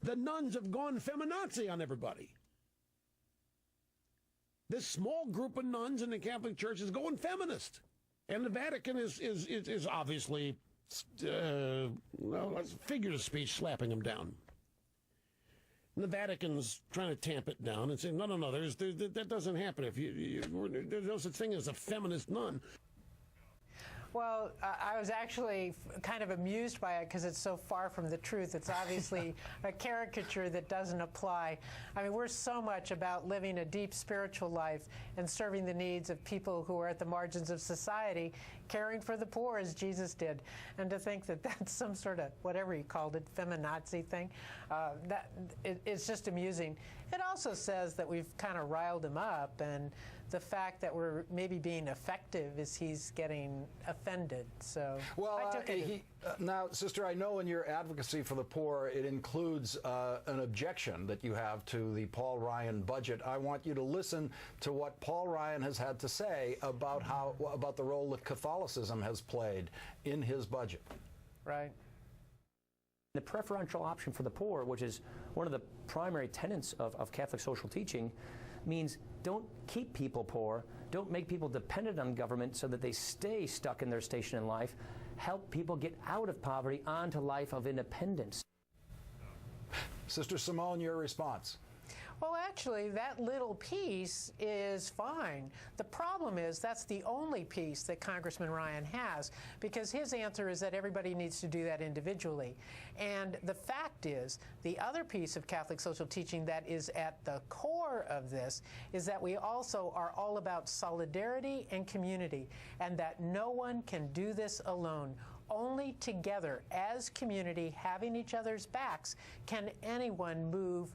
The nuns have gone feminazi on everybody. This small group of nuns in the Catholic Church is going feminist. And the Vatican is obviously, figure of speech, slapping them down. And the Vatican's trying to tamp it down and saying, no, that doesn't happen. There's no such thing as a feminist nun. Well, I was actually kind of amused by it because it's so far from the truth. It's obviously a caricature that doesn't apply. I mean, we're so much about living a deep spiritual life and serving the needs of people who are at the margins of society, caring for the poor as Jesus did. And to think that that's some sort of, whatever he called it, feminazi thing, it's just amusing. It also says that we've kind of riled him up, and the fact that we're maybe being effective is he's getting offended. So well, I took it. Now, Sister, I know in your advocacy for the poor, it includes an objection that you have to the Paul Ryan budget. I want you to listen to what Paul Ryan has had to say about about the role that Catholicism has played in his budget. Right. The preferential option for the poor, which is one of the primary tenets of Catholic social teaching, means don't keep people poor, don't make people dependent on government so that they stay stuck in their station in life. Help people get out of poverty onto life of independence. Sister Simone, your response. Well, actually, that little piece is fine. The problem is that's the only piece that Congressman Ryan has, because his answer is that everybody needs to do that individually. And the fact is, the other piece of Catholic social teaching that is at the core of this is that we also are all about solidarity and community, and that no one can do this alone. Only together, as community, having each other's backs, can anyone move,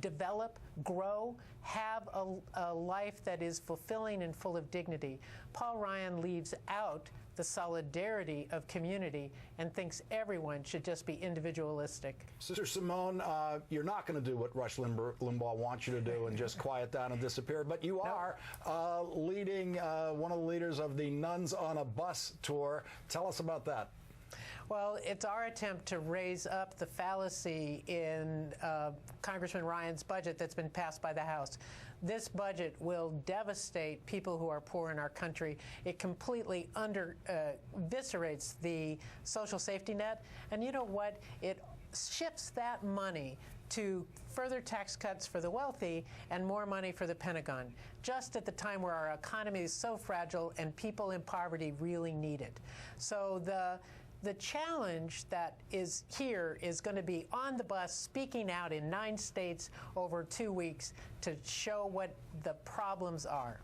develop, grow, have a life that is fulfilling and full of dignity. Paul Ryan leaves out the solidarity of community and thinks everyone should just be individualistic. Sister Simone, you're not going to do what Rush Limbaugh wants you to do and just quiet down and disappear, but you are leading one of the leaders of the Nuns on a Bus tour. Tell us about that. Well, it's our attempt to raise up the fallacy in Congressman Ryan's budget that's been passed by the House. This budget will devastate people who are poor in our country. It completely eviscerates the social safety net. And you know what? It shifts that money to further tax cuts for the wealthy and more money for the Pentagon, just at the time where our economy is so fragile and people in poverty really need it. So the challenge that is here is going to be on the bus, speaking out in 9 states over 2 weeks to show what the problems are.